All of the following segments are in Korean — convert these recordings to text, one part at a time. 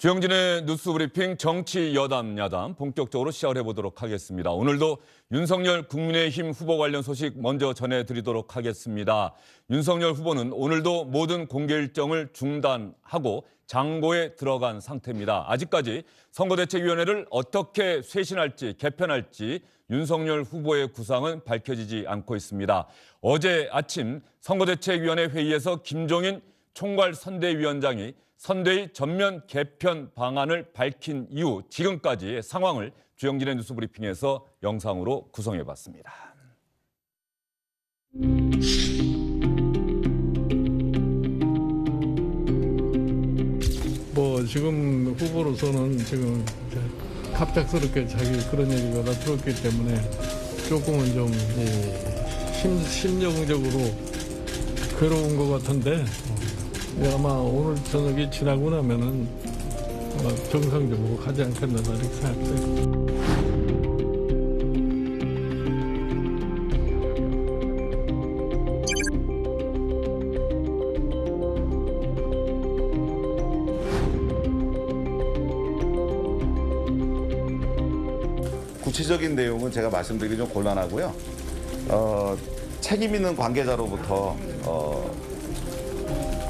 주영진의 뉴스브리핑 정치 여담 야담 본격적으로 시작을 해보도록 하겠습니다. 오늘도 윤석열 국민의힘 후보 관련 소식 먼저 전해드리도록 하겠습니다. 윤석열 후보는 오늘도 모든 공개 일정을 중단하고 장고에 들어간 상태입니다. 아직까지 선거대책위원회를 어떻게 쇄신할지 개편할지 윤석열 후보의 구상은 밝혀지지 않고 있습니다. 어제 아침 선거대책위원회 회의에서 김종인 총괄선대위원장이 선대위 전면 개편 방안을 밝힌 이후 지금까지의 상황을 주영진의 뉴스브리핑에서 영상으로 구성해봤습니다. 지금 후보로서는 지금 갑작스럽게 자기 그런 얘기가 다 들었기 때문에 조금은 좀 심정적으로 괴로운 것 같은데 아마 오늘 저녁이 지나고 나면은 아마 정상적으로 가지 않겠나 이렇게 생각돼요. 구체적인 내용은 제가 말씀드리기 좀 곤란하고요. 책임 있는 관계자로부터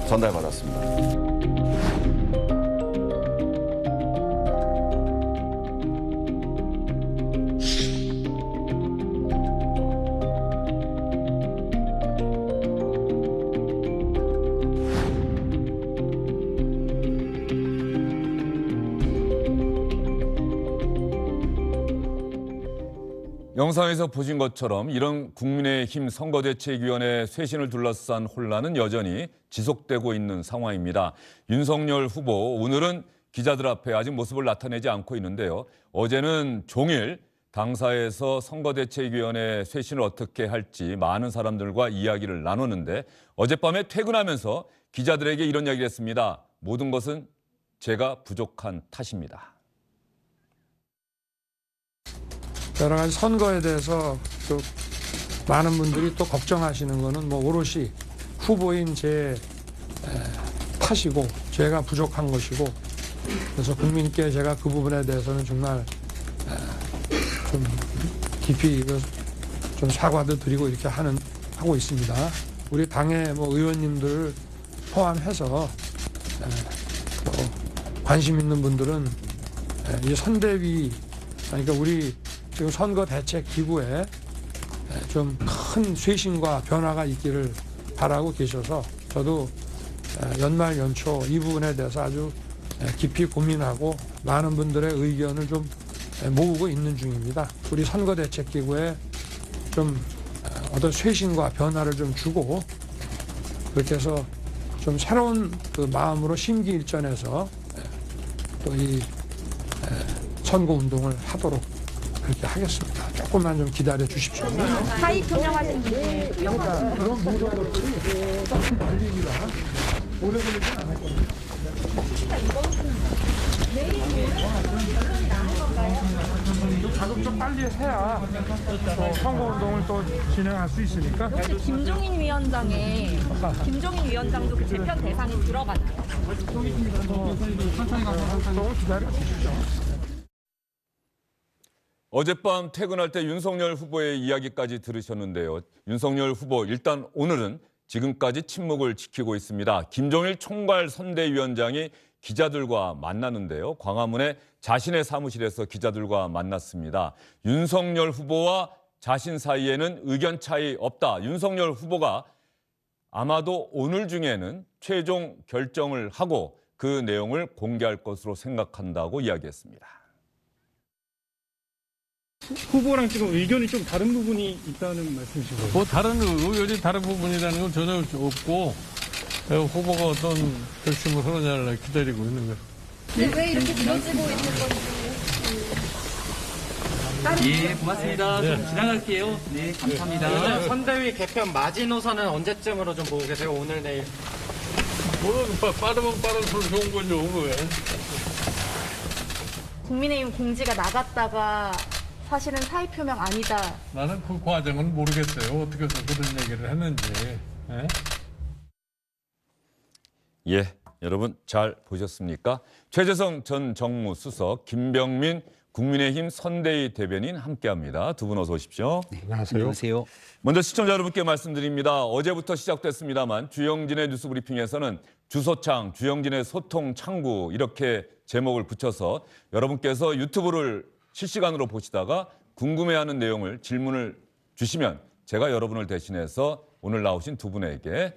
전달받았습니다. 영상에서 보신 것처럼 이런 국민의힘 선거대책위원회 쇄신을 둘러싼 혼란은 여전히 지속되고 있는 상황입니다. 윤석열 후보 오늘은 기자들 앞에 아직 모습을 나타내지 않고 있는데요. 어제는 종일 당사에서 선거대책위원회 쇄신을 어떻게 할지 많은 사람들과 이야기를 나누는데 어젯밤에 퇴근하면서 기자들에게 이런 이야기를 했습니다. 모든 것은 제가 부족한 탓입니다. 여러 가지 선거에 대해서 또 많은 분들이 또 걱정하시는 거는 오롯이 후보인 제 탓이고 제가 부족한 것이고 그래서 국민께 제가 그 부분에 대해서는 정말 좀 깊이 좀 사과도 드리고 이렇게 하고 있습니다. 우리 당의 의원님들 포함해서 관심 있는 분들은 이 선대위 그러니까 우리 지금 선거대책기구에 좀 큰 쇄신과 변화가 있기를 바라고 계셔서 저도 연말 연초 이 부분에 대해서 아주 깊이 고민하고 많은 분들의 의견을 좀 모으고 있는 중입니다. 우리 선거대책기구에 좀 어떤 쇄신과 변화를 좀 주고 그렇게 해서 좀 새로운 그 마음으로 심기일전해서 또 이 선거운동을 하도록 그렇게 하겠습니다. 조금만 좀 기다려 주십시오. 사의 표명하신 분이 그러니까 그런 모든 것들이 조금 걸리기가 오래 걸리진 않을 겁니다. 가급적 빨리 해야 선거운동을 또 진행할 수 있으니까. 혹시 김종인 위원장도 그 재편 대상에 들어갔나요? 조금 기다려 주십시오. 어젯밤 퇴근할 때 윤석열 후보의 이야기까지 들으셨는데요. 윤석열 후보 일단 오늘은 지금까지 침묵을 지키고 있습니다. 김종일 총괄선대위원장이 기자들과 만나는데요. 광화문에 자신의 사무실에서 기자들과 만났습니다. 윤석열 후보와 자신 사이에는 의견 차이 없다. 윤석열 후보가 아마도 오늘 중에는 최종 결정을 하고 그 내용을 공개할 것으로 생각한다고 이야기했습니다. 후보랑 지금 의견이 좀 다른 부분이 있다는 말씀이신 거예요? 다른 의견이 다른 부분이라는 건 전혀 없고 후보가 어떤 결심을 하느냐를 기다리고 있는 거예요. 왜 이렇게 길어지고 있는 건지. 예, 고맙습니다. 좀 지나갈게요. 네, 감사합니다. 선대위 개편 마지노선은 언제쯤으로 좀 보고 계세요? 오늘, 내일? 빠르면 빠를수록 좋은 거죠, 왜? 국민의힘 공지가 나갔다가 사실은 사의 표명 아니다. 나는 그 과정은 모르겠어요. 어떻게 해서 그런 얘기를 했는지. 예, 여러분 잘 보셨습니까? 최재성 전 정무수석, 김병민 국민의힘 선대위 대변인 함께합니다. 두 분 어서 오십시오. 안녕하세요. 먼저 시청자 여러분께 말씀드립니다. 어제부터 시작됐습니다만 주영진의 뉴스브리핑에서는 주소창, 주영진의 소통 창구 이렇게 제목을 붙여서 여러분께서 유튜브를 실시간으로 보시다가 궁금해하는 내용을 질문을 주시면 제가 여러분을 대신해서 오늘 나오신 두 분에게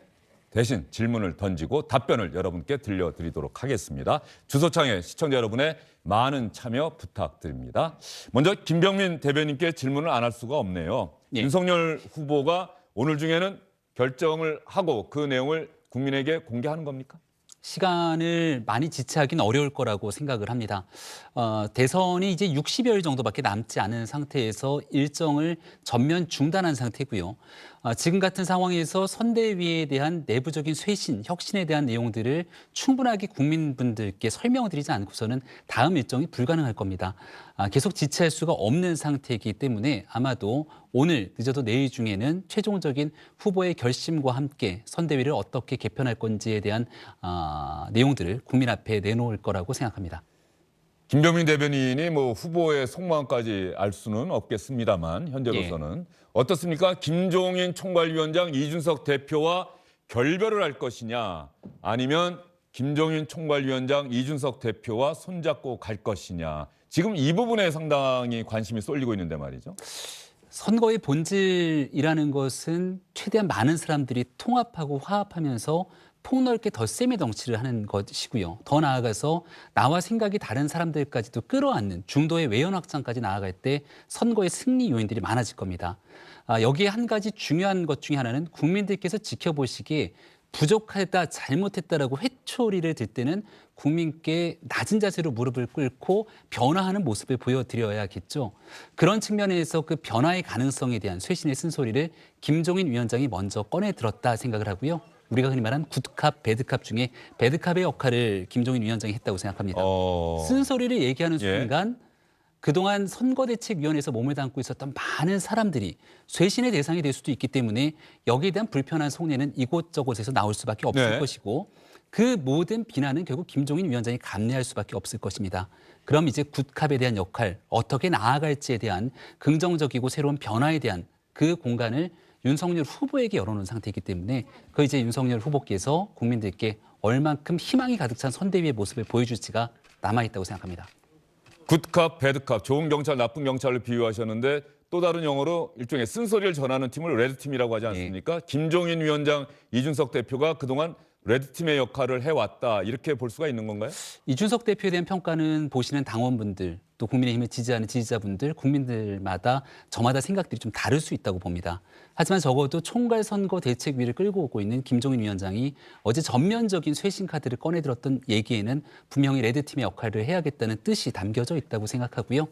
대신 질문을 던지고 답변을 여러분께 들려드리도록 하겠습니다. 주소창에 시청자 여러분의 많은 참여 부탁드립니다. 먼저 김병민 대변인께 질문을 안 할 수가 없네요. 예. 윤석열 후보가 오늘 중에는 결정을 하고 그 내용을 국민에게 공개하는 겁니까? 시간을 많이 지체하기는 어려울 거라고 생각을 합니다. 대선이 이제 60여일 정도밖에 남지 않은 상태에서 일정을 전면 중단한 상태고요. 지금 같은 상황에서 선대위에 대한 내부적인 쇄신, 혁신에 대한 내용들을 충분하게 국민분들께 설명드리지 않고서는 다음 일정이 불가능할 겁니다. 계속 지체할 수가 없는 상태이기 때문에 아마도 오늘 늦어도 내일 중에는 최종적인 후보의 결심과 함께 선대위를 어떻게 개편할 건지에 대한 내용들을 국민 앞에 내놓을 거라고 생각합니다. 김병민 대변인이 뭐 후보의 속마음까지 알 수는 없겠습니다만 현재로서는 어떻습니까? 김종인 총괄위원장, 이준석 대표와 결별을 할 것이냐 아니면 김종인 총괄위원장, 이준석 대표와 손잡고 갈 것이냐. 지금 이 부분에 상당히 관심이 쏠리고 있는데 말이죠. 선거의 본질이라는 것은 최대한 많은 사람들이 통합하고 화합하면서 폭넓게 덧셈의 정치를 하는 것이고요. 더 나아가서 나와 생각이 다른 사람들까지도 끌어안는 중도의 외연 확장까지 나아갈 때 선거의 승리 요인들이 많아질 겁니다. 여기에 한 가지 중요한 것 중에 하나는 국민들께서 지켜보시기에 부족하다, 잘못했다라고 회초리를 들 때는 국민께 낮은 자세로 무릎을 꿇고 변화하는 모습을 보여드려야겠죠. 그런 측면에서 그 변화의 가능성에 대한 쇄신의 쓴소리를 김종인 위원장이 먼저 꺼내 들었다 생각을 하고요. 우리가 흔히 말하는 굿캅, 배드캅 중에 배드캅의 역할을 김종인 위원장이 했다고 생각합니다. 쓴소리를 얘기하는 순간 그동안 선거대책위원회에서 몸을 담고 있었던 많은 사람들이 쇄신의 대상이 될 수도 있기 때문에 여기에 대한 불편한 속내는 이곳저곳에서 나올 수밖에 없을 것이고 그 모든 비난은 결국 김종인 위원장이 감내할 수밖에 없을 것입니다. 그럼 이제 굿캅에 대한 역할, 어떻게 나아갈지에 대한 긍정적이고 새로운 변화에 대한 그 공간을 윤석열 후보에게 열어놓은 상태이기 때문에 그 이제 윤석열 후보께서 국민들께 얼만큼 희망이 가득 찬 선대위의 모습을 보여줄지가 남아있다고 생각합니다. 굿캅, 배드캅, 좋은 경찰, 나쁜 경찰을 비유하셨는데 또 다른 영어로 일종의 쓴소리를 전하는 팀을 레드팀이라고 하지 않습니까? 김종인 위원장, 이준석 대표가 그동안 레드팀의 역할을 해왔다 이렇게 볼 수가 있는 건가요? 이준석 대표에 대한 평가는 보시는 당원분들 또 국민의힘을 지지하는 지지자분들 국민들마다 저마다 생각들이 좀 다를 수 있다고 봅니다. 하지만 적어도 총괄선거대책위를 끌고 오고 있는 김종인 위원장이 어제 전면적인 쇄신 카드를 꺼내들었던 얘기에는 분명히 레드팀의 역할을 해야겠다는 뜻이 담겨져 있다고 생각하고요.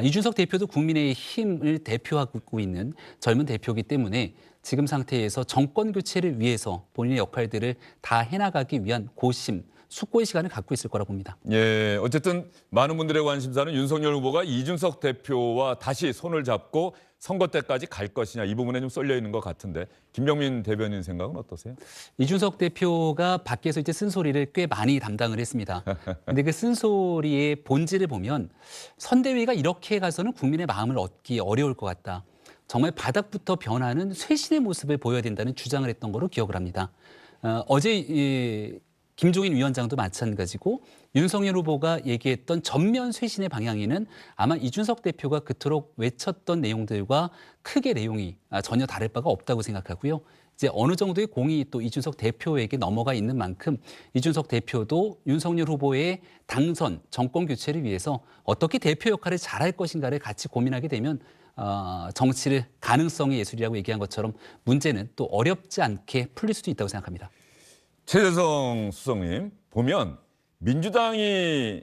이준석 대표도 국민의힘을 대표하고 있는 젊은 대표이기 때문에 지금 상태에서 정권 교체를 위해서 본인의 역할들을 다 해나가기 위한 고심, 숙고의 시간을 갖고 있을 거라고 봅니다. 예, 어쨌든 많은 분들의 관심사는 윤석열 후보가 이준석 대표와 다시 손을 잡고 선거 때까지 갈 것이냐 이 부분에 좀 쏠려 있는 것 같은데 김병민 대변인 생각은 어떠세요? 이준석 대표가 밖에서 이제 쓴소리를 꽤 많이 담당을 했습니다. 근데 그 쓴소리의 본질을 보면 선대위가 이렇게 가서는 국민의 마음을 얻기 어려울 것 같다. 정말 바닥부터 변하는 쇄신의 모습을 보여야 된다는 주장을 했던 거로 기억을 합니다. 어제 김종인 위원장도 마찬가지고 윤석열 후보가 얘기했던 전면 쇄신의 방향에는 아마 이준석 대표가 그토록 외쳤던 내용들과 크게 내용이 전혀 다를 바가 없다고 생각하고요. 이제 어느 정도의 공이 또 이준석 대표에게 넘어가 있는 만큼 이준석 대표도 윤석열 후보의 당선, 정권 교체를 위해서 어떻게 대표 역할을 잘할 것인가를 같이 고민하게 되면 정치를 가능성의 예술이라고 얘기한 것처럼 문제는 또 어렵지 않게 풀릴 수도 있다고 생각합니다. 최재성 수석님, 보면 민주당이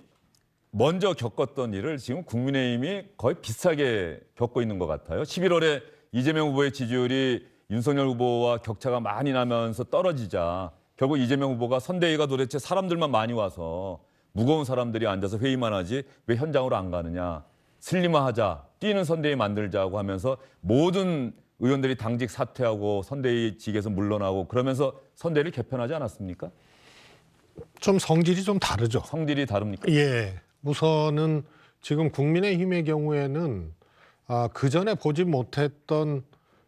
먼저 겪었던 일을 지금 국민의힘이 거의 비슷하게 겪고 있는 것 같아요. 11월에 이재명 후보의 지지율이 윤석열 후보와 격차가 많이 나면서 떨어지자 결국 이재명 후보가 선대위가 도대체 사람들만 많이 와서 무거운 사람들이 앉아서 회의만 하지 왜 현장으로 안 가느냐. 슬림화하자, 뛰는 선대위 만들자고 하면서 모든 의원들이 당직 사퇴하고 선대위직에서 물러나고 그러면서 선대위를 개편하지 않았습니까? 좀 성질이 좀 다르죠. 성질이 다릅니까? 예. 우선은 지금 국민의힘의 경우에는 그 전에 보지 못했던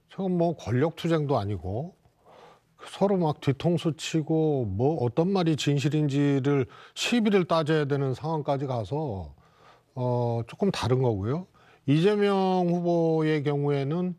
지금 뭐 권력 투쟁도 아니고 서로 막 뒤통수 치고 뭐 어떤 말이 진실인지를 시비를 따져야 되는 상황까지 가서 조금 다른 거고요. 이재명 후보의 경우에는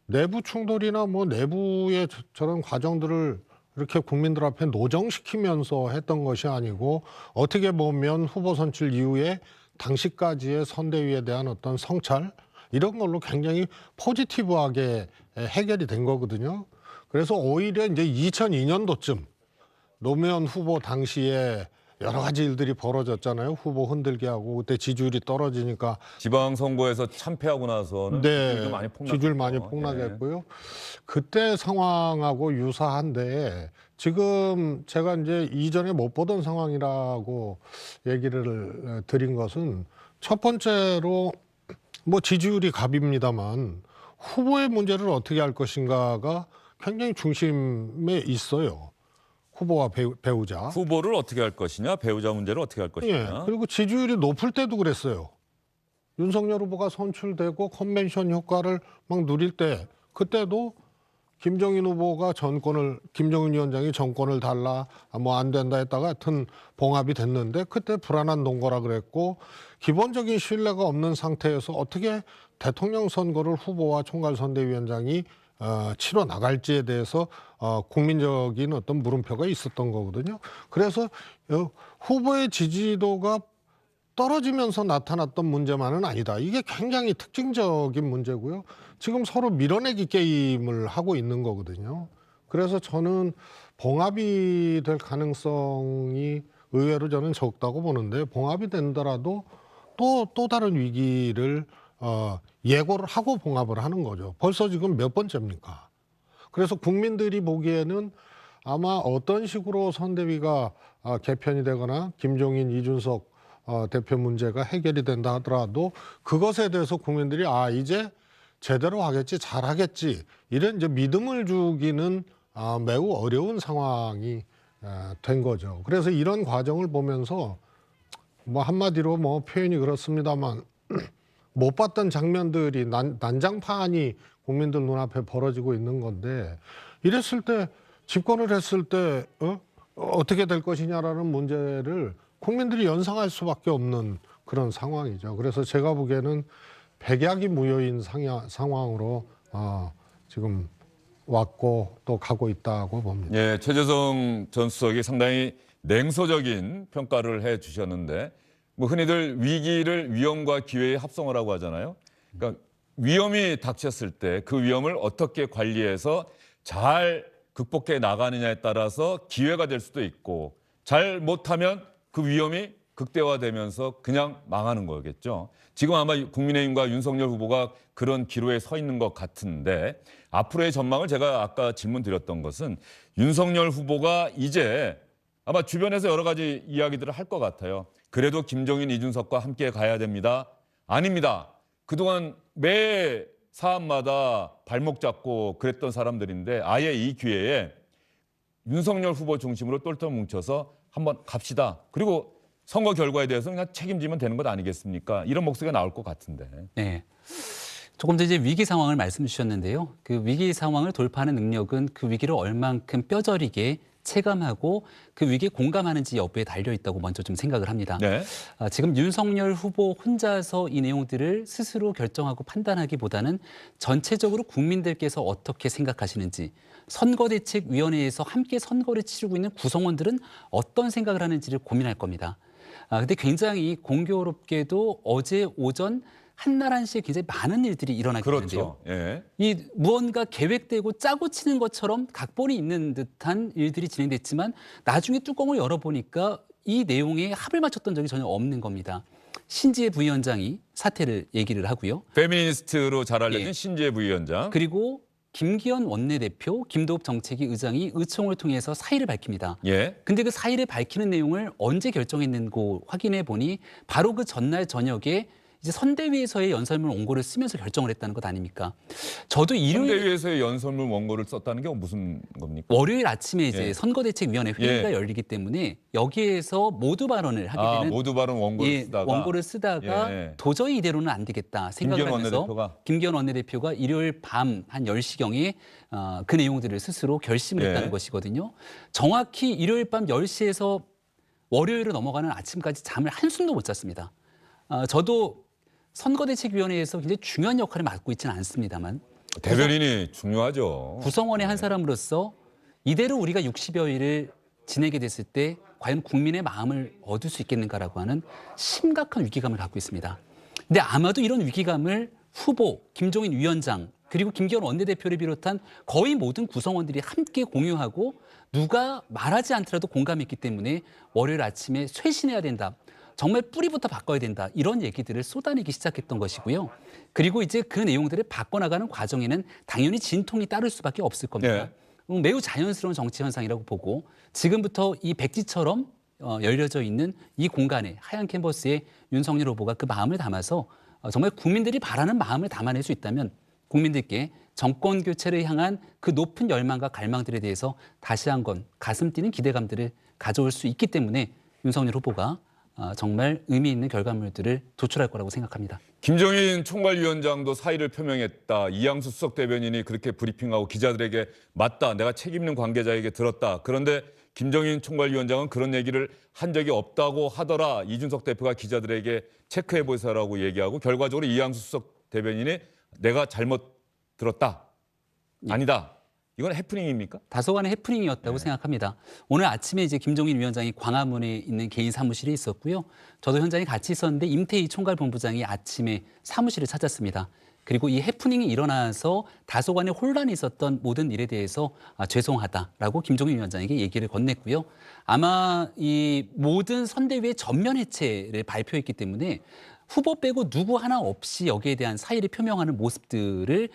내부 충돌이나 뭐 내부의 저런 과정들을 이렇게 국민들 앞에 노정시키면서 했던 것이 아니고 어떻게 보면 후보 선출 이후에 당시까지의 선대위에 대한 어떤 성찰 이런 걸로 굉장히 포지티브하게 해결이 된 거거든요. 그래서 오히려 이제 2002년도쯤 노무현 후보 당시에 여러 가지 일들이 벌어졌잖아요. 후보 흔들게 하고 그때 지지율이 떨어지니까 지방선거에서 참패하고 나서는 지지율도 많이 폭락했죠. 지지율 많이 폭락했고요. 그때 상황하고 유사한데 지금 제가 이제 이전에 못 보던 상황이라고 얘기를 드린 것은 첫 번째로 뭐 지지율이 갑입니다만 후보의 문제를 어떻게 할 것인가가 굉장히 중심에 있어요. 후보와 배우자. 후보를 어떻게 할 것이냐, 배우자 문제를 어떻게 할 것이냐. 예, 그리고 지지율이 높을 때도 그랬어요. 윤석열 후보가 선출되고 컨벤션 효과를 막 누릴 때 그때도 김정인 후보가 김정인 위원장이 정권을 달라 뭐 안 된다 했다가 하여튼 봉합이 됐는데 그때 불안한 동거라 그랬고 기본적인 신뢰가 없는 상태에서 어떻게 대통령 선거를 후보와 총괄선대위원장이 치러 나갈지에 대해서 국민적인 어떤 물음표가 있었던 거거든요. 그래서 후보의 지지도가 떨어지면서 나타났던 문제만은 아니다. 이게 굉장히 특징적인 문제고요. 지금 서로 밀어내기 게임을 하고 있는 거거든요. 그래서 저는 봉합이 될 가능성이 의외로 저는 적다고 보는데 봉합이 된다라도 또 다른 위기를 예고를 하고 봉합을 하는 거죠. 벌써 지금 몇 번째입니까? 그래서 국민들이 보기에는 아마 어떤 식으로 선대위가 개편이 되거나 김종인, 이준석 대표 문제가 해결이 된다 하더라도 그것에 대해서 국민들이 이제 제대로 하겠지, 잘하겠지 이런 이제 믿음을 주기는 매우 어려운 상황이 된 거죠. 그래서 이런 과정을 보면서 뭐 한마디로 뭐 표현이 그렇습니다만 못 봤던 장면들이 난장판이 국민들 눈앞에 벌어지고 있는 건데 이랬을 때 집권을 했을 때 어떻게 될 것이냐라는 문제를 국민들이 연상할 수밖에 없는 그런 상황이죠. 그래서 제가 보기에는 백약이 무효인 상황으로 지금 왔고 또 가고 있다고 봅니다. 예, 최재성 전 수석이 상당히 냉소적인 평가를 해 주셨는데 뭐 흔히들 위기를 위험과 기회의 합성어라고 하잖아요. 그러니까 위험이 닥쳤을 때 그 위험을 어떻게 관리해서 잘 극복해 나가느냐에 따라서 기회가 될 수도 있고 잘 못하면 그 위험이 극대화되면서 그냥 망하는 거겠죠. 지금 아마 국민의힘과 윤석열 후보가 그런 기로에 서 있는 것 같은데 앞으로의 전망을 제가 아까 질문 드렸던 것은 윤석열 후보가 이제 아마 주변에서 여러 가지 이야기들을 할 것 같아요. 그래도 김종인, 이준석과 함께 가야 됩니다. 아닙니다. 그동안 매 사안마다 발목 잡고 그랬던 사람들인데 아예 이 기회에 윤석열 후보 중심으로 똘똘 뭉쳐서 한번 갑시다. 그리고 선거 결과에 대해서 그냥 책임지면 되는 것 아니겠습니까? 이런 목소리가 나올 것 같은데. 네. 조금 전 이제 위기 상황을 말씀 주셨는데요. 그 위기 상황을 돌파하는 능력은 그 위기를 얼만큼 뼈저리게 체감하고 그 위기에 공감하는지 여부에 달려 있다고 먼저 좀 생각을 합니다. 네. 지금 윤석열 후보 혼자서 이 내용들을 스스로 결정하고 판단하기보다는 전체적으로 국민들께서 어떻게 생각하시는지 선거대책위원회에서 함께 선거를 치르고 있는 구성원들은 어떤 생각을 하는지를 고민할 겁니다. 근데 굉장히 공교롭게도 어제 오전 한날 한시에 굉장히 많은 일들이 일어나게 되는데요. 그렇죠. 예. 이 무언가 계획되고 짜고 치는 것처럼 각본이 있는 듯한 일들이 진행됐지만 나중에 뚜껑을 열어보니까 이 내용에 합을 맞췄던 적이 전혀 없는 겁니다. 신지혜 부위원장이 사퇴를 얘기를 하고요. 페미니스트로 잘 알려진 예. 신지혜 부위원장. 그리고 김기현 원내대표, 김도읍 정책위 의장이 의총을 통해서 사의를 밝힙니다. 예. 근데 그 사의를 밝히는 내용을 언제 결정했는고 확인해 보니 바로 그 전날 저녁에 이제 선대위에서의 연설문 원고를 쓰면서 결정을 했다는 것 아닙니까? 저도 일요일 선대위에서의 연설문 원고를 썼다는 게 무슨 겁니까? 월요일 아침에 이제 예. 선거대책위원회 회의가 예. 열리기 때문에 여기에서 모두 발언을 하게 되는 모두 발언 원고를 예, 쓰다가 원고를 쓰다가 예. 도저히 이대로는 안 되겠다 생각을 김기현 하면서 원내대표가? 김기현 원내대표가 일요일 밤 한 10시경에 그 내용들을 스스로 결심을 예. 했다는 것이거든요. 정확히 일요일 밤 10시에서 월요일로 넘어가는 아침까지 잠을 한숨도 못 잤습니다. 저도 선거대책위원회에서 굉장히 중요한 역할을 맡고 있지는 않습니다만 대변인이 중요하죠. 구성원의 한 사람으로서 이대로 우리가 60여일을 지내게 됐을 때 과연 국민의 마음을 얻을 수 있겠는가라고 하는 심각한 위기감을 갖고 있습니다. 근데 아마도 이런 위기감을 후보, 김종인 위원장, 그리고 김기현 원내대표를 비롯한 거의 모든 구성원들이 함께 공유하고 누가 말하지 않더라도 공감했기 때문에 월요일 아침에 쇄신해야 된다. 정말 뿌리부터 바꿔야 된다. 이런 얘기들을 쏟아내기 시작했던 것이고요. 그리고 이제 그 내용들을 바꿔나가는 과정에는 당연히 진통이 따를 수밖에 없을 겁니다. 매우 자연스러운 정치 현상이라고 보고 지금부터 이 백지처럼 열려져 있는 이 공간에 하얀 캔버스에 윤석열 후보가 그 마음을 담아서 정말 국민들이 바라는 마음을 담아낼 수 있다면 국민들께 정권 교체를 향한 그 높은 열망과 갈망들에 대해서 다시 한번 가슴 뛰는 기대감들을 가져올 수 있기 때문에 윤석열 후보가 정말 의미 있는 결과물들을 도출할 거라고 생각합니다. 김종인 총괄위원장도 사의를 표명했다. 이양수 수석 대변인이 그렇게 브리핑하고 기자들에게 맞다. 내가 책임 있는 관계자에게 들었다. 그런데 김종인 총괄위원장은 그런 얘기를 한 적이 없다고 하더라. 이준석 대표가 기자들에게 체크해 보세요라고 얘기하고 결과적으로 이양수 수석 대변인이 내가 잘못 들었다. 아니다. 이건 해프닝입니까? 다소간의 해프닝이었다고 생각합니다. 오늘 아침에 이제 김종인 위원장이 광화문에 있는 개인 사무실에 있었고요. 저도 현장에 같이 있었는데 임태희 총괄본부장이 아침에 사무실을 찾았습니다. 그리고 이 해프닝이 일어나서 다소간의 혼란이 있었던 모든 일에 대해서 죄송하다라고 김종인 위원장에게 얘기를 건넸고요. 아마 이 모든 선대위의 전면 해체를 발표했기 때문에 후보 빼고 누구 하나 없이 여기에 대한 사의를 표명하는 모습들을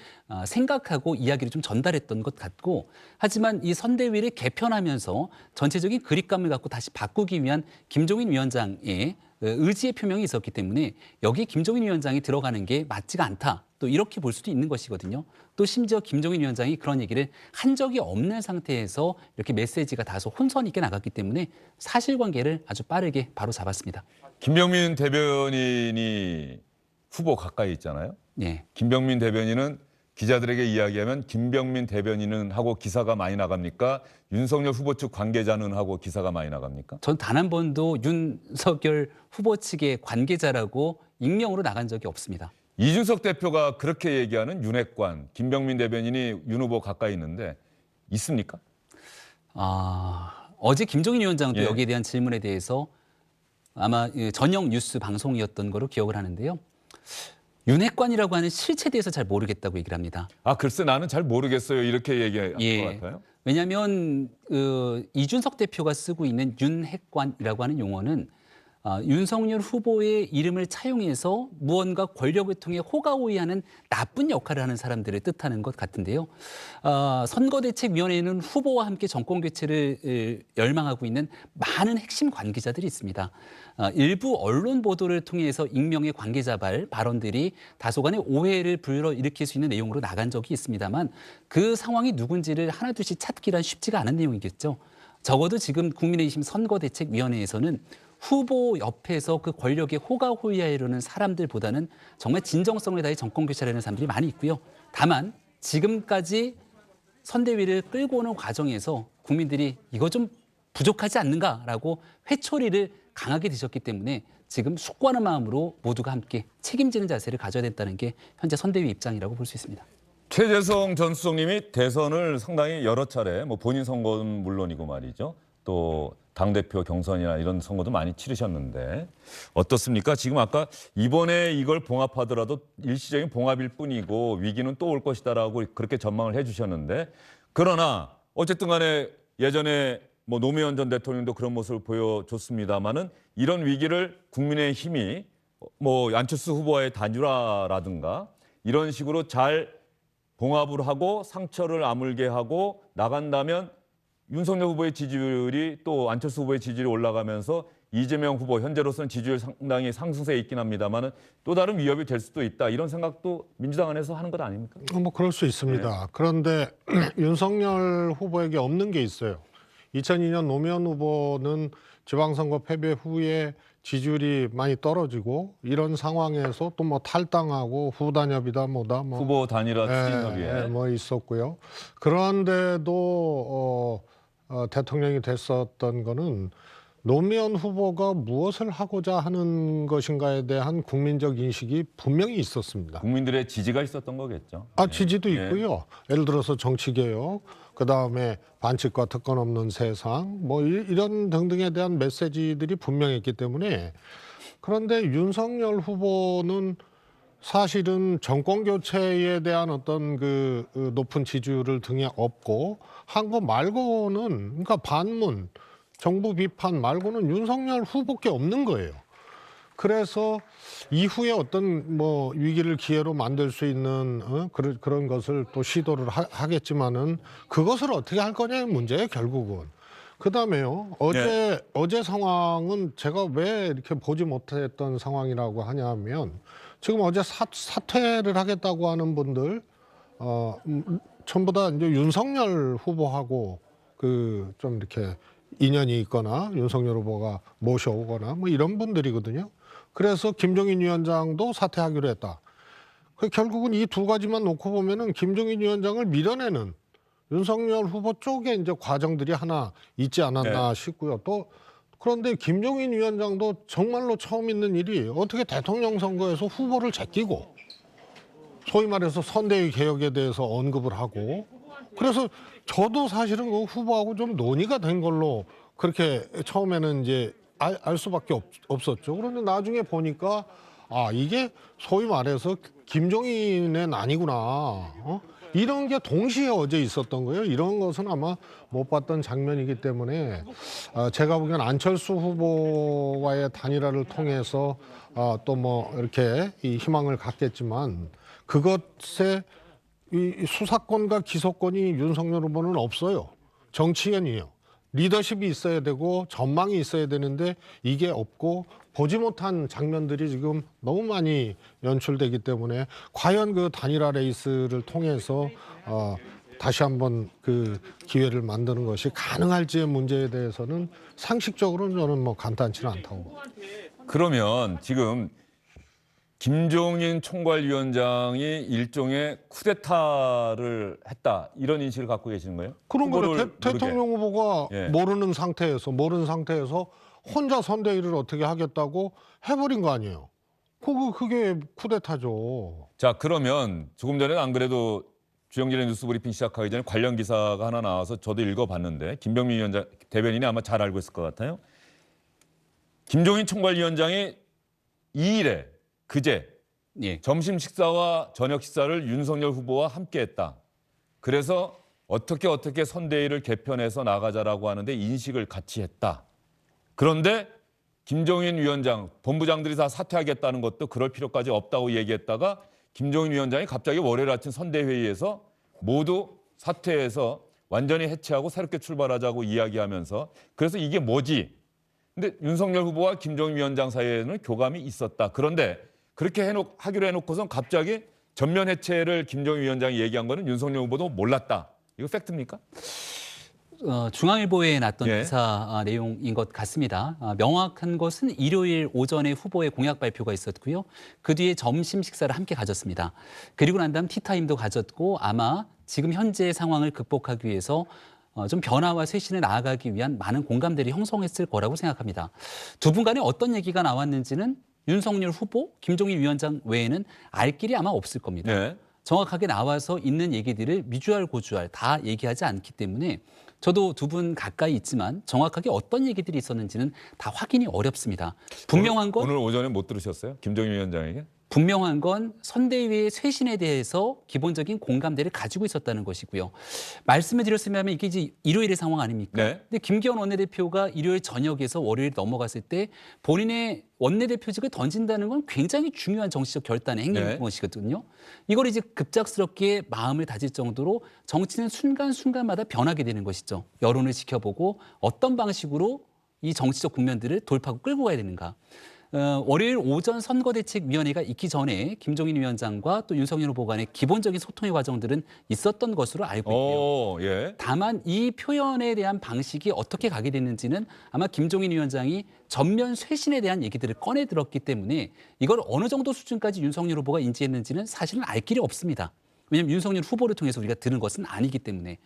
생각하고 이야기를 좀 전달했던 것 같고 하지만 이 선대위를 개편하면서 전체적인 그립감을 갖고 다시 바꾸기 위한 김종인 위원장의 의지의 표명이 있었기 때문에 여기 김종인 위원장이 들어가는 게 맞지가 않다. 또 이렇게 볼 수도 있는 것이거든요. 또 심지어 김종인 위원장이 그런 얘기를 한 적이 없는 상태에서 이렇게 메시지가 다소 혼선 있게 나갔기 때문에 사실관계를 아주 빠르게 바로 잡았습니다. 김병민 대변인이 후보 가까이 있잖아요. 예. 김병민 대변인은 기자들에게 이야기하면 김병민 대변인은 하고 기사가 많이 나갑니까? 윤석열 후보 측 관계자는 하고 기사가 많이 나갑니까? 전 단 한 번도 윤석열 후보 측의 관계자라고 익명으로 나간 적이 없습니다. 이준석 대표가 그렇게 얘기하는 윤핵관, 김병민 대변인이 윤 후보 가까이 있는데 있습니까? 어제 김종인 위원장도 예. 여기에 대한 질문에 대해서 아마 저녁 뉴스 방송이었던 거로 기억을 하는데요. 윤핵관이라고 하는 실체에 대해서 잘 모르겠다고 얘기를 합니다. 글쎄 나는 잘 모르겠어요. 이렇게 얘기할 예. 것 같아요. 왜냐하면 이준석 대표가 쓰고 있는 윤핵관이라고 하는 용어는 윤석열 후보의 이름을 차용해서 무언가 권력을 통해 호가호위하는 나쁜 역할을 하는 사람들을 뜻하는 것 같은데요. 선거대책위원회에는 후보와 함께 정권교체를 열망하고 있는 많은 핵심 관계자들이 있습니다. 일부 언론 보도를 통해서 익명의 관계자발 발언들이 다소간의 오해를 불러일으킬 수 있는 내용으로 나간 적이 있습니다만 그 상황이 누군지를 하나둘씩 찾기란 쉽지가 않은 내용이겠죠. 적어도 지금 국민의힘 선거대책위원회에서는 후보 옆에서 그 권력의 호가호위하려는 사람들보다는 정말 진정성을 다해 정권 교체하려는 사람들이 많이 있고요. 다만 지금까지 선대위를 끌고 오는 과정에서 국민들이 이거 좀 부족하지 않는가라고 회초리를 강하게 드셨기 때문에 지금 숙고하는 마음으로 모두가 함께 책임지는 자세를 가져야 된다는 게 현재 선대위 입장이라고 볼 수 있습니다. 최재성 전 수석님이 대선을 상당히 여러 차례 본인 선거는 물론이고 말이죠. 또 당대표 경선이나 이런 선거도 많이 치르셨는데 어떻습니까? 지금 아까 이번에 이걸 봉합하더라도 일시적인 봉합일 뿐이고 위기는 또 올 것이다라고 그렇게 전망을 해주셨는데 그러나 어쨌든 간에 예전에 노무현 전 대통령도 그런 모습을 보여줬습니다마는 이런 위기를 국민의힘이 안철수 후보와의 단일화라든가 이런 식으로 잘 봉합을 하고 상처를 아물게 하고 나간다면 윤석열 후보의 지지율이 또 안철수 후보의 지지율이 올라가면서 이재명 후보 현재로서는 지지율 상당히 상승세에 있긴 합니다만은 또 다른 위협이 될 수도 있다. 이런 생각도 민주당 안에서 하는 것 아닙니까? 뭐 그럴 수 있습니다. 그런데 윤석열 후보에게 없는 게 있어요. 2002년 노무현 후보는 지방선거 패배 후에 지지율이 많이 떨어지고 이런 상황에서 또 뭐 탈당하고 후단협이다 뭐다 뭐 후보 단일화 추진협의회. 뭐 있었고요. 그런데도 대통령이 됐었던 거는 노무현 후보가 무엇을 하고자 하는 것인가에 대한 국민적 인식이 분명히 있었습니다. 국민들의 지지가 있었던 거겠죠. 지지도 예. 있고요. 예를 들어서 정치개혁, 그다음에 반칙과 특권 없는 세상, 뭐 이런 등등에 대한 메시지들이 분명했기 때문에 그런데 윤석열 후보는 사실은 정권 교체에 대한 어떤 그 높은 지지율을 등에 업고 한 거 말고는 그러니까 반문, 정부 비판 말고는 윤석열 후보께 없는 거예요. 그래서 이후에 어떤 뭐 위기를 기회로 만들 수 있는 그런 것을 또 시도를 하겠지만은 그것을 어떻게 할 거냐의 문제예요, 결국은. 그다음에요. 어제 상황은 제가 왜 이렇게 보지 못했던 상황이라고 하냐면 지금 어제 사퇴를 하겠다고 하는 분들 전부 다 이제 윤석열 후보하고 그 좀 이렇게 인연이 있거나 윤석열 후보가 모셔오거나 뭐 이런 분들이거든요. 그래서 김종인 위원장도 사퇴하기로 했다. 결국은 이 두 가지만 놓고 보면은 김종인 위원장을 밀어내는 윤석열 후보 쪽에 이제 과정들이 하나 있지 않았나 싶고요. 또 그런데 김종인 위원장도 정말로 처음 있는 일이 어떻게 대통령 선거에서 후보를 제끼고 소위 말해서 선대위 개혁에 대해서 언급을 하고 그래서 저도 사실은 그 후보하고 좀 논의가 된 걸로 그렇게 처음에는 이제 알 수밖에 없었죠. 그런데 나중에 보니까 이게 소위 말해서 김종인의 난이구나. 이런 게 동시에 어제 있었던 거예요. 이런 것은 아마 못 봤던 장면이기 때문에 제가 보기엔 안철수 후보와의 단일화를 통해서 또 뭐 이렇게 이 희망을 갖겠지만 그것에 이 수사권과 기소권이 윤석열 후보는 없어요. 정치인이에요. 리더십이 있어야 되고 전망이 있어야 되는데 이게 없고 보지 못한 장면들이 지금 너무 많이 연출되기 때문에 과연 그 단일화 레이스를 통해서 다시 한번 그 기회를 만드는 것이 가능할지의 문제에 대해서는 상식적으로는 저는 뭐 간단치는 않다고. 그러면 지금 김종인 총괄위원장이 일종의 쿠데타를 했다 이런 인식을 갖고 계시는 거예요? 그런 거를 후보를 대통령 후보가 예. 모르는 상태에서 혼자 선대위를 어떻게 하겠다고 해버린 거 아니에요. 그게 쿠데타죠. 자, 그러면 조금 전에 안 그래도 주영진의 뉴스 브리핑 시작하기 전에 관련 기사가 하나 나와서 저도 읽어봤는데 김병민 위원장 대변인이 아마 잘 알고 있을 것 같아요. 김종인 총괄위원장이 2일에 그제 점심 식사와 저녁 식사를 윤석열 후보와 함께했다. 그래서 어떻게 선대위를 개편해서 나가자라고 하는데 인식을 같이 했다. 그런데 김종인 위원장, 본부장들이 다 사퇴하겠다는 것도 그럴 필요까지 없다고 얘기했다가 김종인 위원장이 갑자기 월요일 아침 선대회의에서 모두 사퇴해서 완전히 해체하고 새롭게 출발하자고 이야기하면서 그래서 이게 뭐지? 근데 윤석열 후보와 김종인 위원장 사이에는 교감이 있었다. 그런데 그렇게 하기로 해놓고선 갑자기 전면 해체를 김종인 위원장이 얘기한 거는 윤석열 후보도 몰랐다. 이거 팩트입니까? 중앙일보에 났던 기사 내용인 것 같습니다. 명확한 것은 일요일 오전에 후보의 공약 발표가 있었고요. 그 뒤에 점심 식사를 함께 가졌습니다. 그리고 난 다음 티타임도 가졌고 아마 지금 현재의 상황을 극복하기 위해서 좀 변화와 쇄신에 나아가기 위한 많은 공감들이 형성했을 거라고 생각합니다. 두 분 간에 어떤 얘기가 나왔는지는 윤석열 후보, 김종인 위원장 외에는 알 길이 아마 없을 겁니다. 네. 정확하게 나와서 있는 얘기들을 미주알 고주알 다 얘기하지 않기 때문에 저도 두 분 가까이 있지만 정확하게 어떤 얘기들이 있었는지는 다 확인이 어렵습니다. 분명한 건 오늘 오전에 못 들으셨어요? 김종인 위원장에게? 분명한 건 선대위의 쇄신에 대해서 기본적인 공감대를 가지고 있었다는 것이고요. 말씀을 드렸으면 이게 이제 일요일의 상황 아닙니까? 네. 근데 김기현 원내대표가 일요일 저녁에서 월요일 넘어갔을 때 본인의 원내대표직을 던진다는 건 굉장히 중요한 정치적 결단의 행위인 것이거든요. 이걸 이제 급작스럽게 마음을 다질 정도로 정치는 순간순간마다 변하게 되는 것이죠. 여론을 지켜보고 어떤 방식으로 이 정치적 국면들을 돌파하고 끌고 가야 되는가. 월요일 오전 선거대책위원회가 있기 전에 김종인 위원장과 또 윤석열 후보 간의 기본적인 소통의 과정들은 있었던 것으로 알고 있고요. 예. 다만 이 표현에 대한 방식이 어떻게 가게 됐는지는 아마 김종인 위원장이 전면 쇄신에 대한 얘기들을 꺼내 들었기 때문에 이걸 어느 정도 수준까지 윤석열 후보가 인지했는지는 사실은 알 길이 없습니다. 왜냐하면 윤석열 후보를 통해서 우리가 들은 것은 아니기 때문에.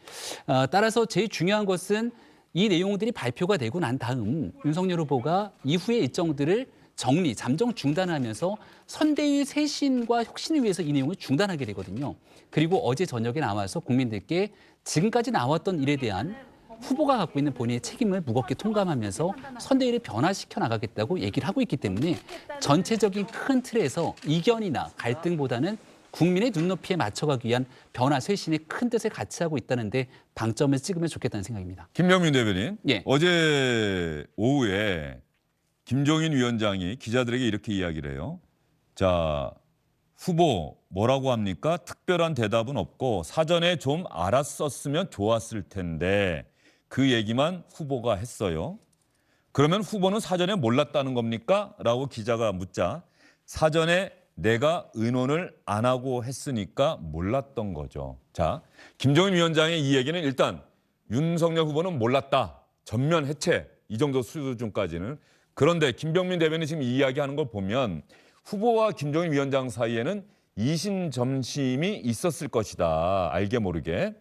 따라서 제일 중요한 것은 이 내용들이 발표가 되고 난 다음 윤석열 후보가 이후의 일정들을 정리, 잠정 중단하면서 선대위 쇄신과 혁신을 위해서 이 내용을 중단하게 되거든요. 그리고 어제 저녁에 나와서 국민들께 지금까지 나왔던 일에 대한 후보가 갖고 있는 본인의 책임을 무겁게 통감하면서 선대위를 변화시켜 나가겠다고 얘기를 하고 있기 때문에 전체적인 큰 틀에서 이견이나 갈등보다는 국민의 눈높이에 맞춰가기 위한 변화 쇄신의 큰 뜻을 같이 하고 있다는데 방점을 찍으면 좋겠다는 생각입니다. 김명민 대변인, 예. 어제 오후에 김종인 위원장이 기자들에게 이렇게 이야기를 해요. 자, 후보 뭐라고 합니까? 특별한 대답은 없고 사전에 좀 알았었으면 좋았을 텐데 그 얘기만 후보가 했어요. 그러면 후보는 사전에 몰랐다는 겁니까? 라고 기자가 묻자 사전에 내가 의논을 안 하고 했으니까 몰랐던 거죠. 자, 김종인 위원장의 이 얘기는 일단 윤석열 후보는 몰랐다. 전면 해체. 이 정도 수준까지는. 그런데 김병민 대변인이 지금 이야기하는 걸 보면 후보와 김종인 위원장 사이에는 이심점심이 있었을 것이다. 알게 모르게.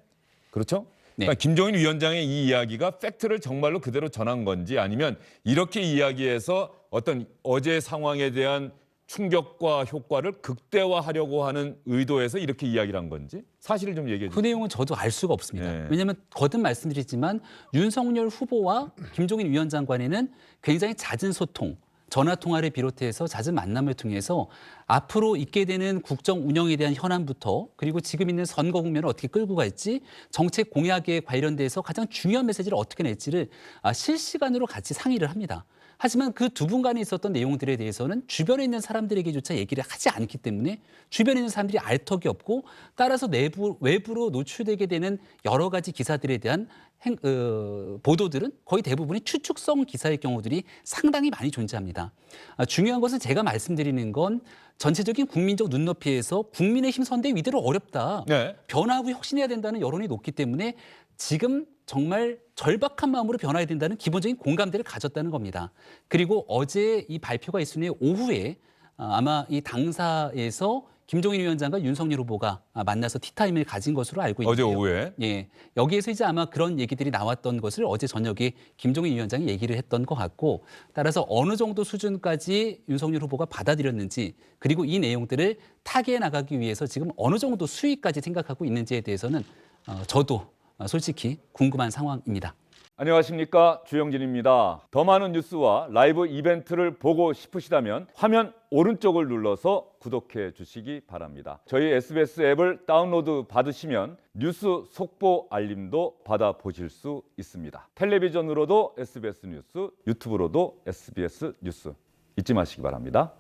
그렇죠? 네. 그러니까 김종인 위원장의 이 이야기가 팩트를 정말로 그대로 전한 건지 아니면 이렇게 이야기해서 어떤 어제 상황에 대한 충격과 효과를 극대화하려고 하는 의도에서 이렇게 이야기를 한 건지 사실을 좀 얘기해 주세요. 그 내용은 저도 알 수가 없습니다. 네. 왜냐하면 거듭 말씀드리지만 윤석열 후보와 김종인 위원장 간에는 굉장히 잦은 소통, 전화 통화를 비롯해서 잦은 만남을 통해서 앞으로 있게 되는 국정 운영에 대한 현안부터 그리고 지금 있는 선거 국면을 어떻게 끌고 갈지 정책 공약에 관련돼서 가장 중요한 메시지를 어떻게 낼지를 실시간으로 같이 상의를 합니다. 하지만 그 두 분 간에 있었던 내용들에 대해서는 주변에 있는 사람들에게조차 얘기를 하지 않기 때문에 주변에 있는 사람들이 알 턱이 없고 따라서 외부로 노출되게 되는 여러 가지 기사들에 대한 보도들은 거의 대부분이 추측성 기사의 경우들이 상당히 많이 존재합니다. 중요한 것은 제가 말씀드리는 건 전체적인 국민적 눈높이에서 국민의힘 선대위 이대로 어렵다. 네. 변화하고 혁신해야 된다는 여론이 높기 때문에 지금 정말 절박한 마음으로 변화해야 된다는 기본적인 공감대를 가졌다는 겁니다. 그리고 어제 이 발표가 있은 후에 오후에 아마 이 당사에서 김종인 위원장과 윤석열 후보가 만나서 티타임을 가진 것으로 알고 있는데요. 어제 오후에. 예, 여기에서 이제 아마 그런 얘기들이 나왔던 것을 어제 저녁에 김종인 위원장이 얘기를 했던 것 같고 따라서 어느 정도 수준까지 윤석열 후보가 받아들였는지 그리고 이 내용들을 타개해 나가기 위해서 지금 어느 정도 수위까지 생각하고 있는지에 대해서는 저도 솔직히 궁금한 상황입니다. 안녕하십니까, 주영진입니다. 더 많은 뉴스와 라이브 이벤트를 보고 싶으시다면 화면 오른쪽을 눌러서 구독해 주시기 바랍니다. 저희 SBS 앱을 다운로드 받으시면 뉴스 속보 알림도 받아보실 수 있습니다. 텔레비전으로도 SBS 뉴스, 유튜브로도 SBS 뉴스 잊지 마시기 바랍니다.